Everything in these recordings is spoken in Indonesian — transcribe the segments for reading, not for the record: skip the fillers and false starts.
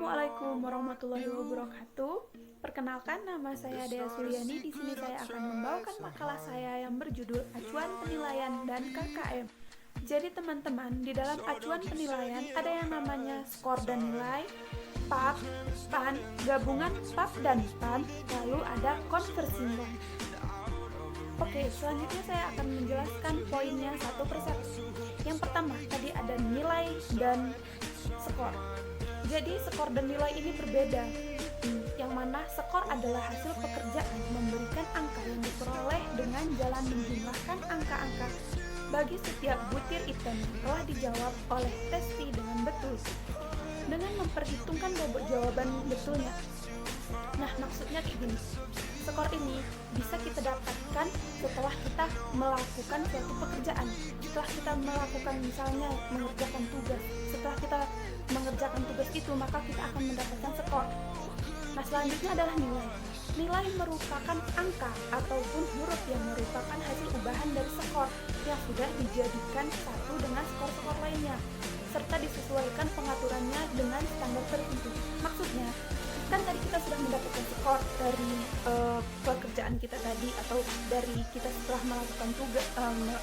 Assalamualaikum warahmatullahi wabarakatuh. Perkenalkan, nama saya Dea Suliani. Di sini saya akan membawakan makalah saya yang berjudul Acuan Penilaian dan KKM. Jadi teman-teman, di dalam acuan penilaian ada yang namanya skor dan nilai, PAP, PAN, gabungan PAP dan PAN, lalu ada konversi nilai. Oke, selanjutnya saya akan menjelaskan poinnya satu persatu. Yang pertama, tadi ada nilai dan skor. Jadi skor dan nilai ini berbeda, yang mana skor adalah hasil pekerjaan memberikan angka yang diperoleh dengan jalan menjumlahkan angka-angka bagi setiap butir item yang telah dijawab oleh testi dengan betul, dengan memperhitungkan bobot jawaban betulnya. Nah, maksudnya kayak gini, skor ini bisa kita dapatkan setelah kita melakukan suatu pekerjaan, setelah kita melakukan misalnya mengerjakan tugas. Setelah kita mengerjakan tugas itu, maka kita akan mendapatkan skor. Nah, selanjutnya adalah nilai. Nilai merupakan angka ataupun huruf yang merupakan hasil ubahan dari skor yang sudah dijadikan satu dengan skor-skor lainnya, serta disesuaikan pengaturannya dengan standar tertentu. Maksudnya, kan tadi kita sudah mendapatkan skor dari pekerjaan kita tadi, atau dari kita setelah melakukan tugas,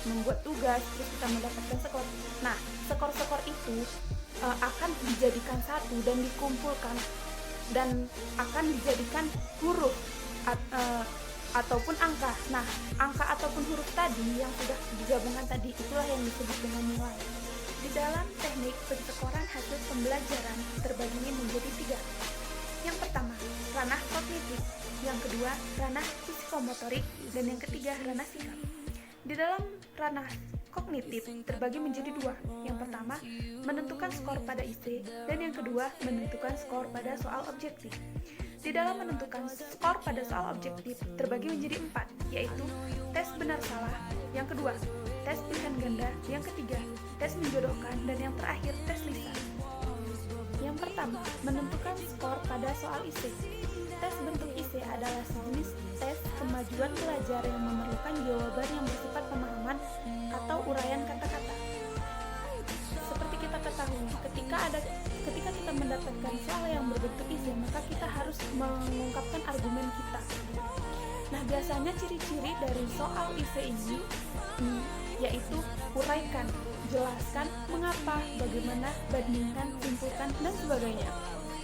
membuat tugas, terus kita mendapatkan skor. Nah, skor-skor itu akan dijadikan satu dan dikumpulkan dan akan dijadikan huruf ataupun angka. Nah, angka ataupun huruf tadi yang sudah digabungkan tadi, itulah yang disebut dengan nilai. Di dalam teknik penskoran hasil pembelajaran terbagi menjadi 3. Yang pertama, ranah kognitif, yang kedua, ranah psikomotorik, dan yang ketiga, ranah sikap. Di dalam ranah kognitif terbagi menjadi 2. Yang pertama, menentukan skor pada IC, dan yang kedua, menentukan skor pada soal objektif. Di dalam menentukan skor pada soal objektif terbagi menjadi 4, yaitu tes benar salah, yang kedua, tes pilihan ganda, yang ketiga, tes menjodohkan, dan yang terakhir, tes lisan. Yang pertama, menentukan skor pada soal IC. Tes bentuk IC adalah sejenis tes kemajuan belajar yang memerlukan jawaban yang bersifat pemahaman atau uraian kata-kata. Seperti kita ketahui, ketika kita mendapatkan soal yang berbentuk IC, maka kita harus mengungkapkan argumen kita. Nah, biasanya ciri-ciri dari soal IC ini yaitu uraikan, jelaskan mengapa, bagaimana, bandingkan, simpulkan, dan sebagainya.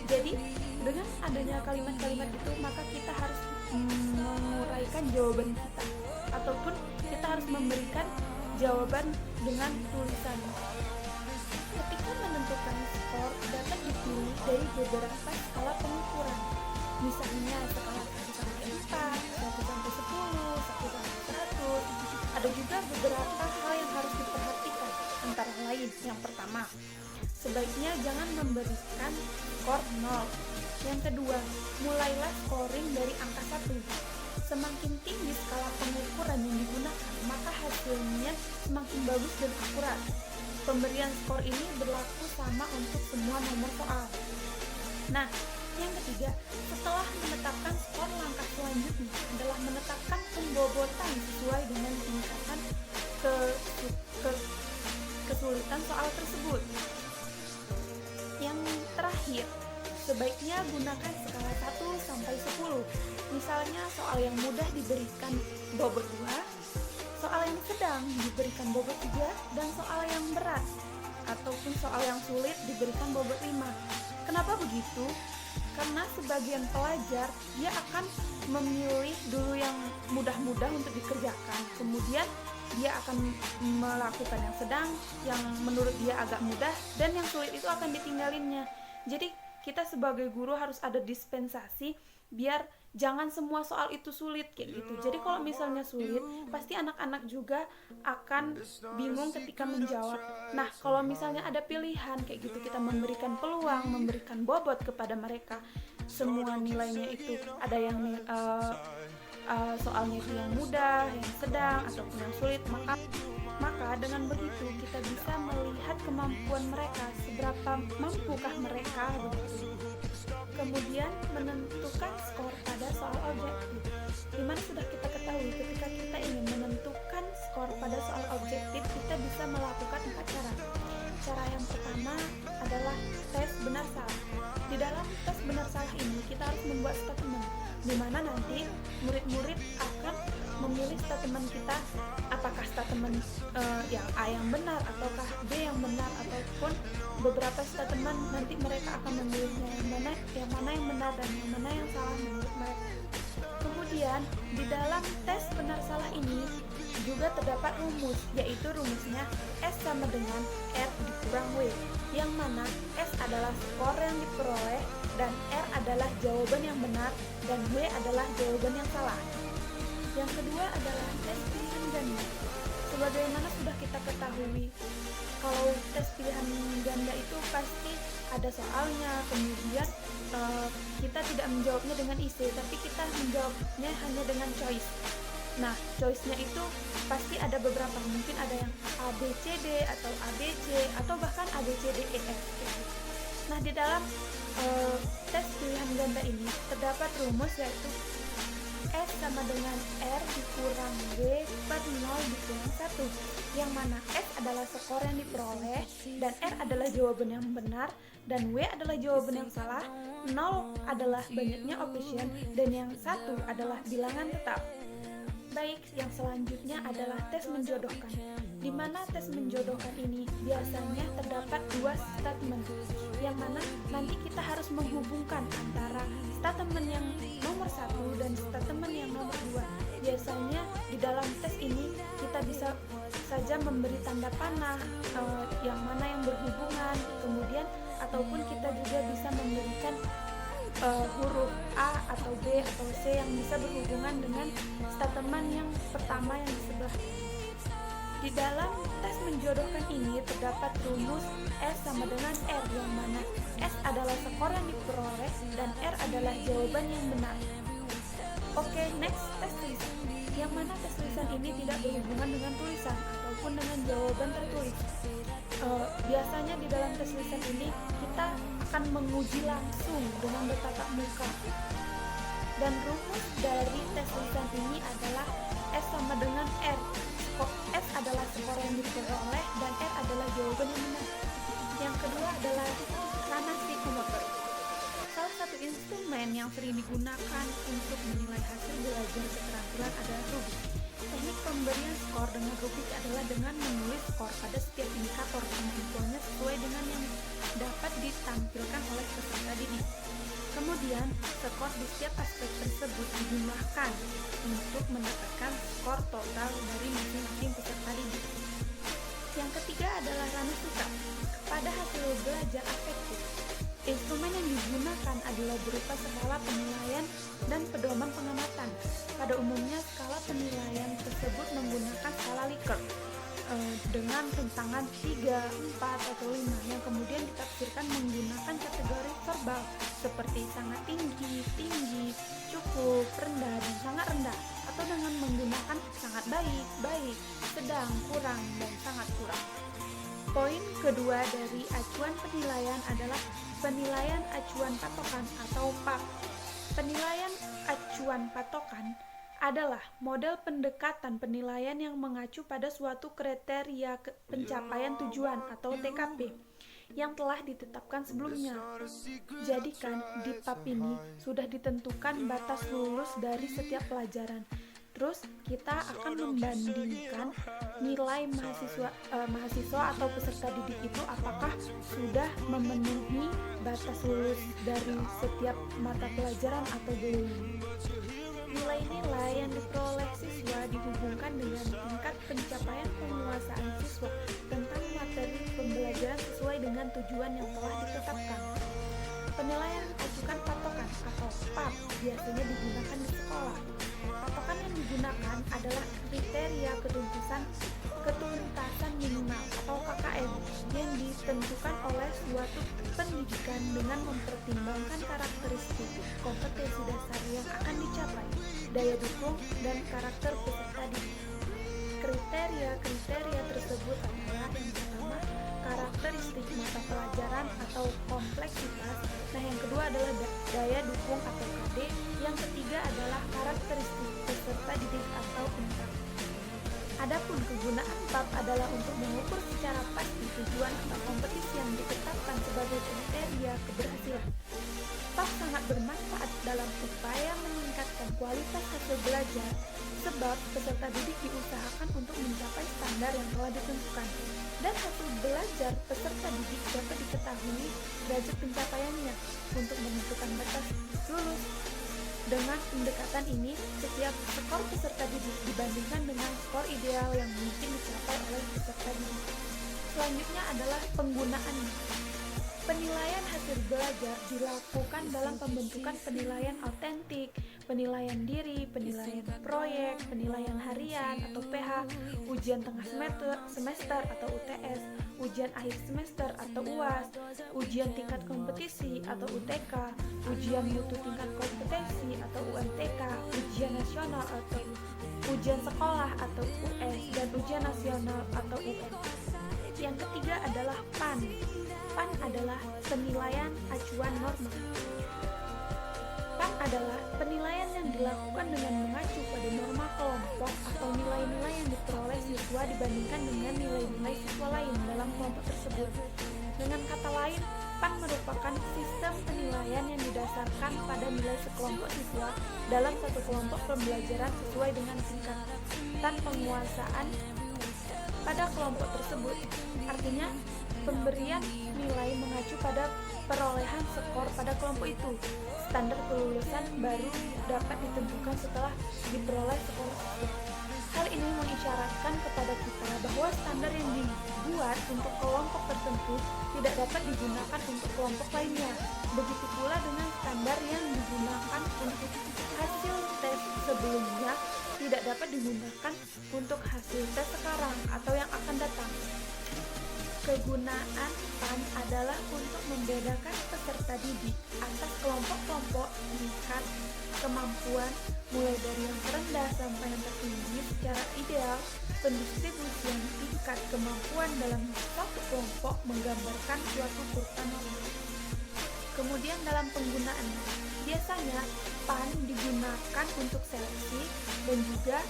Jadi, dengan adanya kalimat-kalimat itu, maka kita harus menguraikan jawaban kita, ataupun kita harus memberikan jawaban dengan tulisan. Ketika menentukan skor, dapat dipilih dari beberapa skala pengukuran. Misalnya skala 1-4, 1-10, 1-100. Ada juga beberapa hal yang harus diperhatikan, antara lain, yang pertama, sebaiknya jangan memberikan skor 0. Yang kedua, mulailah scoring dari angka 1. Semakin tinggi skala pengukuran yang digunakan, maka hasilnya semakin bagus dan akurat. Pemberian skor ini berlaku sama untuk semua nomor soal. Nah, yang ketiga, setelah menetapkan skor, langkah selanjutnya adalah menetapkan pembobotan sesuai dengan tingkatan kesulitan soal tersebut. Yang terakhir, sebaiknya gunakan skala 1-10. Misalnya soal yang mudah diberikan bobot 2, soal yang sedang diberikan bobot 3, dan soal yang berat ataupun soal yang sulit diberikan bobot 5. Kenapa begitu? Karena sebagian pelajar dia akan memilih dulu yang mudah-mudah untuk dikerjakan, kemudian dia akan melakukan yang sedang, yang menurut dia agak mudah, dan yang sulit itu akan ditinggalinnya. Jadi kita sebagai guru harus ada dispensasi biar jangan semua soal itu sulit kayak gitu. Jadi kalau misalnya sulit, pasti anak-anak juga akan bingung ketika menjawab. Nah, kalau misalnya ada pilihan kayak gitu, kita memberikan peluang, memberikan bobot kepada mereka. Semua nilainya itu ada yang soalnya itu yang mudah, yang sedang, ataupun yang sulit, maka dengan begitu kita bisa melihat kemampuan mereka, seberapa mampukah mereka begitu. Kemudian menentukan skor pada soal objektif, dimana sudah kita ketahui ketika kita ingin menentukan skor pada soal objektif, kita bisa melakukan 4 cara. Cara yang pertama adalah tes benar salah. Di dalam kita harus membuat statement di mana nanti murid-murid akan memilih statement kita, apakah statement yang A yang benar ataukah B yang benar, ataupun beberapa statement nanti mereka akan memilihnya yang mana yang benar dan yang mana yang salah menurut mereka. Kemudian di dalam tes benar salah ini juga terdapat rumus, yaitu rumusnya S sama dengan R dikurang W, yang mana S adalah skor yang diperoleh dan R adalah jawaban yang benar dan W adalah jawaban yang salah. Yang kedua adalah tes pilihan ganda. Sebagaimana sudah kita ketahui, kalau tes pilihan ganda itu pasti ada soalnya, kemudian kita tidak menjawabnya dengan isi, tapi kita menjawabnya hanya dengan choice. Nah, choice-nya itu pasti ada beberapa, mungkin ada yang A, B, C, D, atau A, B, C, atau bahkan A, B, C, D, E, F. Nah, di dalam tes pilihan ganda ini terdapat rumus, yaitu S sama dengan R dikurang W per 0 dikurang 1, yang mana S adalah skor yang diperoleh dan R adalah jawaban yang benar dan W adalah jawaban yang salah, 0 adalah banyaknya option dan yang 1 adalah bilangan tetap. Baik, yang selanjutnya adalah tes menjodohkan, di mana tes menjodohkan ini biasanya terdapat dua statement, yang mana nanti kita harus menghubungkan antara statement yang nomor 1 dan statement yang nomor 2. Biasanya di dalam tes ini kita bisa saja memberi tanda panah yang mana yang berhubungan, kemudian ataupun kita juga bisa memberikan huruf A atau B atau C yang bisa berhubungan dengan statement yang pertama yang di sebelah. Di dalam tes menjodohkan ini terdapat rumus S sama dengan R, yang mana S adalah skor yang diperoleh dan R adalah jawaban yang benar. Oke, next, tes tulisan, yang mana tes tulisan ini tidak berhubungan dengan tulisan ataupun dengan jawaban tertulis. Biasanya di dalam tes tulisan ini kita akan menguji langsung dengan bertatap muka. Dan rumus dari tes tulisan ini adalah S sama dengan R. S adalah skor yang diperoleh dan R adalah jawaban yang benar. Yang kedua adalah ranah psikomotor. Salah satu instrumen yang sering digunakan untuk menilai hasil belajar keterampilan adalah rubrik. Teknik pemberian skor dengan rubrik adalah dengan menulis skor pada setiap indikator kemampuannya sesuai dengan yang dapat ditampilkan oleh peserta didik. Kemudian, skor di setiap aspek tersebut dijumlahkan untuk mendapatkan skor total dari masing-masing peserta didik. Yang ketiga adalah ranah sikap pada hasil belajar afektif. Instrumen yang digunakan adalah berupa skala penilaian dan pedoman pengamatan. Pada umumnya, skala penilaian tersebut menggunakan skala Likert dengan rentangan 3, 4, atau 5 yang kemudian ditafsirkan menggunakan kategori verbal seperti sangat tinggi, tinggi, cukup, rendah, dan sangat rendah, atau dengan menggunakan sangat baik, baik, sedang, kurang, dan sangat kurang. Poin kedua dari acuan penilaian adalah penilaian acuan patokan atau PAP. Penilaian acuan patokan adalah model pendekatan penilaian yang mengacu pada suatu kriteria pencapaian tujuan atau TKP yang telah ditetapkan sebelumnya. Jadikan di PAP ini sudah ditentukan batas lulus dari setiap pelajaran. Terus kita akan membandingkan nilai mahasiswa atau peserta didik itu apakah sudah memenuhi batas lulus dari setiap mata pelajaran atau belum. Nilai-nilai yang diperoleh siswa dihubungkan dengan tingkat pencapaian penguasaan siswa tentang materi pembelajaran sesuai dengan tujuan yang telah ditetapkan. Penilaian acuan patokan atau PAP biasanya digunakan di sekolah. Patokan yang digunakan adalah kriteria ketuntasan minimal atau KKM yang ditentukan oleh suatu pendidikan dengan mempertimbangkan karakteristik kompetensi dasar yang akan dicapai, daya dukung, dan karakter peserta didik. Kriteria tersebut adalah yang pertama, karakteristik mata pelajaran atau kompleksitas. Nah, yang kedua adalah daya dukung atau KD. Yang ketiga adalah karakteristik peserta didik atau INTAP. Adapun kegunaan PAP adalah untuk mengukur secara pasti tujuan atau kompetisi yang ditetapkan sebagai kriteria keberhasilan. PAP sangat bermanfaat kualitas hasil belajar, sebab peserta didik diusahakan untuk mencapai standar yang telah ditentukan, dan hasil belajar peserta didik dapat diketahui derajat pencapaiannya untuk menentukan batas lulus. Dengan pendekatan ini, setiap skor peserta didik dibandingkan dengan skor ideal yang mungkin dicapai oleh peserta didik. Selanjutnya adalah penggunaannya. Penilaian hasil belajar dilakukan dalam pembentukan penilaian autentik, penilaian diri, penilaian proyek, penilaian harian atau PH, ujian tengah semester atau UTS, ujian akhir semester atau UAS, ujian tingkat kompetisi atau UTK, ujian mutu tingkat kompetensi atau UMTK, ujian nasional atau ujian sekolah atau US, dan ujian nasional atau UN. Yang ketiga adalah PAN. PAN adalah penilaian acuan norma. PAN adalah penilaian yang dilakukan dengan mengacu pada norma kelompok atau nilai-nilai yang diperoleh siswa dibandingkan dengan nilai-nilai siswa lain dalam kelompok tersebut. Dengan kata lain, PAN merupakan sistem penilaian yang didasarkan pada nilai sekelompok siswa dalam satu kelompok pembelajaran sesuai dengan tingkatan penguasaan pada kelompok tersebut. Artinya, pemberian nilai mengacu pada perolehan skor pada kelompok itu. Standar kelulusan baru dapat ditentukan setelah diperoleh skor siswa. Hal ini mengisyaratkan kepada kita bahwa standar yang dibuat untuk kelompok tertentu tidak dapat digunakan untuk kelompok lainnya. Begitu pula dengan standar yang digunakan untuk hasil tes sebelumnya tidak dapat digunakan untuk hasil tes sekarang atau yang akan datang. Kegunaan PAN adalah untuk membedakan peserta didik atas kelompok-kelompok tingkat kemampuan mulai dari yang terendah sampai yang tertinggi. Secara ideal, pendistribusian tingkat kemampuan dalam satu kelompok menggambarkan suatu kurva normal. Kemudian dalam penggunaannya, biasanya PAN digunakan untuk seleksi dan juga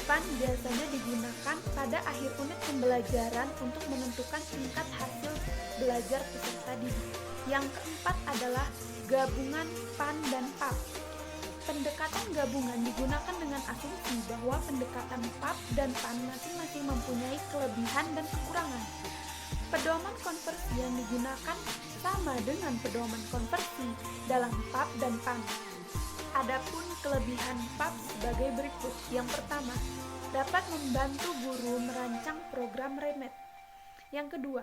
PAN biasanya digunakan pada akhir unit pembelajaran untuk menentukan tingkat hasil belajar peserta didik. Yang keempat adalah gabungan PAN dan PAP. Pendekatan gabungan digunakan dengan asumsi bahwa pendekatan PAP dan PAN masing-masing mempunyai kelebihan dan kekurangan. Pedoman konversi yang digunakan sama dengan pedoman konversi dalam PAP dan PAN. Adapun kelebihan PAP sebagai berikut. Yang pertama, dapat membantu guru merancang program remet. Yang kedua,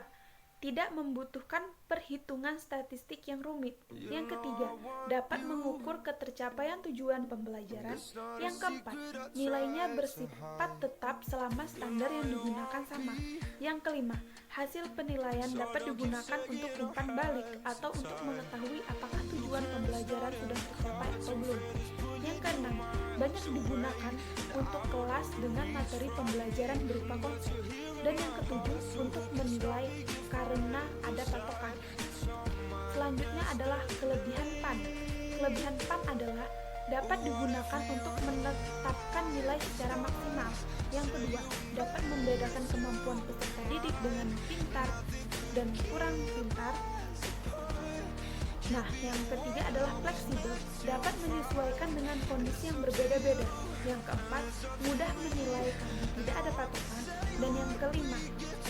tidak membutuhkan perhitungan statistik yang rumit. Yang ketiga, dapat mengukur ketercapaian tujuan pembelajaran. Yang keempat, nilainya bersifat tetap selama standar yang digunakan sama. Yang kelima, hasil penilaian dapat digunakan untuk umpan balik atau untuk mengetahui apakah tujuan pembelajaran sudah tercapai atau belum. Yang keenam, banyak digunakan untuk kelas dengan materi pembelajaran berupa konsep. Dan yang ketujuh, untuk menilai karena ada patokan. Selanjutnya adalah kelebihan PAN. Kelebihan PAN adalah dapat digunakan untuk menetapkan nilai secara maksimal. Yang kedua, dapat membedakan kemampuan peserta didik dengan pintar dan kurang pintar. Nah, yang ketiga adalah fleksibel, dapat menyesuaikan dengan kondisi yang berbeda-beda. Yang keempat, mudah menilai karena tidak ada patokan. Dan yang kelima,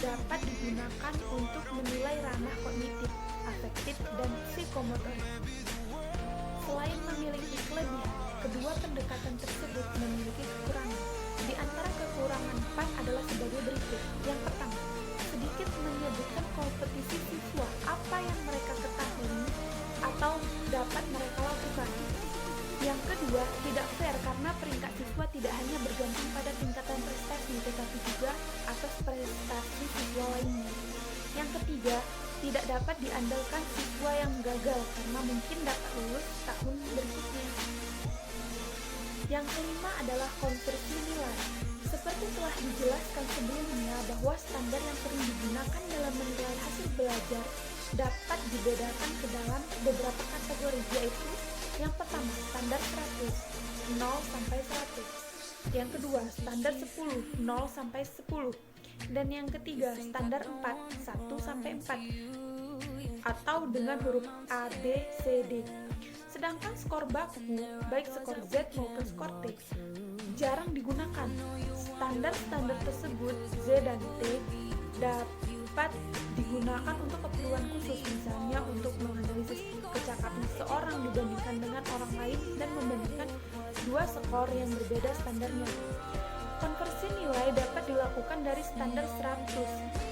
dapat digunakan untuk menilai ranah kognitif, afektif, dan psikomotor. Selain memiliki kelebihan, kedua pendekatan tersebut memiliki kekurangan. Di antara kekurangan PAN adalah sebagai berikut. Yang pertama, sedikit menyebutkan kompetisi siswa, apa yang mereka ketahui atau dapat mereka lakukan. Yang kedua, tidak fair karena peringkat siswa tidak hanya bergantung pada tingkatan prestasi, tetapi juga atas prestasi siswa lainnya. Yang ketiga, tidak dapat diandalkan siswa yang gagal karena mungkin dapat lulus tahun berikutnya. Yang kelima adalah konversi nilai. Seperti telah dijelaskan sebelumnya bahwa standar yang sering digunakan dalam menilai hasil belajar dapat dibedakan ke dalam beberapa kategori, yaitu yang pertama, standar 100, 0 sampai 100. Yang kedua, standar 10, 0 sampai 10. Dan yang ketiga, standar 4, 1 sampai 4. Atau dengan huruf A, B, C, D. Sedangkan skor baku, baik skor Z maupun skor T, jarang digunakan. Standar-standar tersebut, Z dan T, dapat digunakan untuk keperluan khusus, misalnya untuk menganalisis kecakapan seseorang dibandingkan dengan orang lain dan membandingkan dua skor yang berbeda standarnya. Konversi nilai dapat dilakukan dari standar 100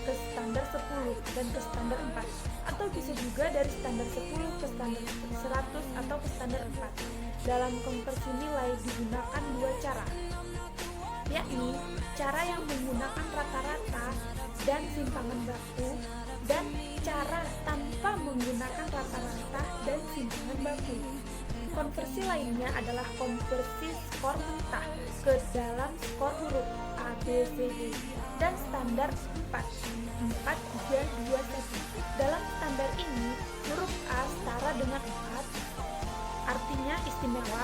ke standar 10 dan ke standar 4, atau bisa juga dari standar 10 ke standar 100 atau ke standar 4. Dalam konversi nilai digunakan dua cara, yakni cara yang menggunakan rata-rata dan simpangan baku, dan cara tanpa menggunakan rata-rata dan simpangan baku. Konversi lainnya adalah konversi skor mentah ke dalam skor huruf A, B, C, D dan standar 4, 4, 3, 2, 1. Dalam standar ini, huruf A setara dengan 4, artinya istimewa,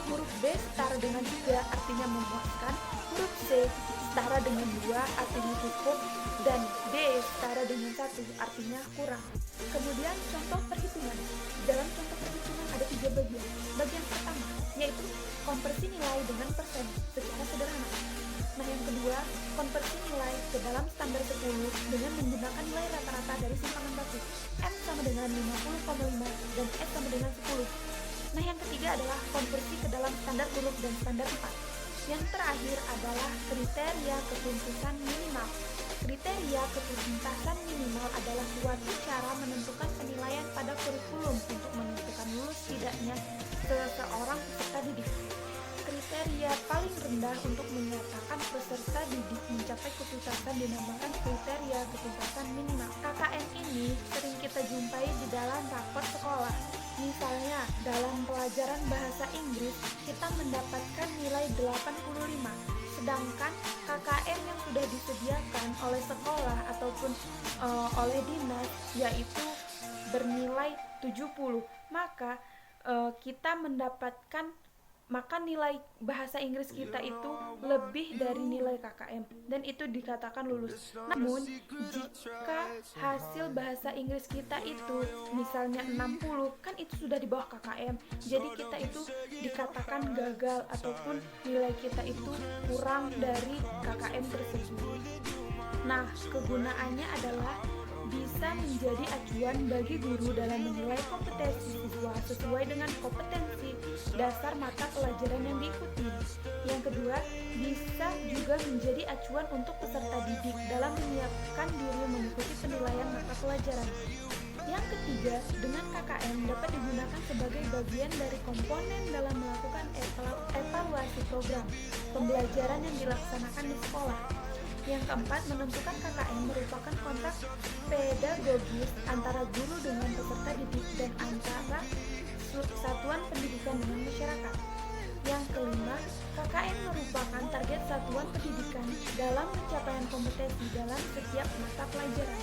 huruf B setara dengan 3, artinya memuaskan, huruf C setara dengan 2, artinya cukup, dan D setara dengan 1, artinya kurang. Kemudian contoh perhitungan. Dalam contoh perhitungan ada 3 bagian. Bagian pertama yaitu konversi nilai dengan persen secara sederhana. Nah, yang kedua, konversi nilai ke dalam standar 10 dengan menggunakan nilai rata-rata dari simpangan baku. M sama dengan 50,5 dan S sama dengan 10. Nah, yang ketiga adalah konversi ke dalam standar huruf dan standar 4. Yang terakhir adalah kriteria ketuntasan minimal. Kriteria ketuntasan minimal adalah suatu cara menentukan penilaian pada kurikulum untuk menentukan lulus tidaknya seseorang peserta didik. Kriteria paling rendah untuk menyatakan peserta didik mencapai ketuntasan dinamakan kriteria ketuntasan minimal. KKM ini sering kita jumpai di dalam rapor sekolah. Misalnya, dalam pelajaran bahasa Inggris, kita mendapatkan nilai 85, sedangkan KKM yang sudah disediakan oleh sekolah ataupun oleh dinas yaitu bernilai 70. Maka maka nilai bahasa Inggris kita itu lebih dari nilai KKM dan itu dikatakan lulus. Namun jika hasil bahasa Inggris kita itu misalnya 60, kan itu sudah di bawah KKM, jadi kita itu dikatakan gagal ataupun nilai kita itu kurang dari KKM tersebut. Nah, kegunaannya adalah bisa menjadi acuan bagi guru dalam menilai kompetensi siswa sesuai dengan kompetensi dasar mata pelajaran yang diikuti. Yang kedua, bisa juga menjadi acuan untuk peserta didik dalam menyiapkan diri mengikuti penilaian mata pelajaran. Yang ketiga, dengan KKM dapat digunakan sebagai bagian dari komponen dalam melakukan evaluasi program pembelajaran yang dilaksanakan di sekolah. Yang keempat, menentukan KKM merupakan kontrak pedagogis antara guru dengan peserta didik dan antara satuan pendidikan dengan masyarakat. Yang kelima, KKM merupakan target satuan pendidikan dalam pencapaian kompetensi dalam setiap mata pelajaran.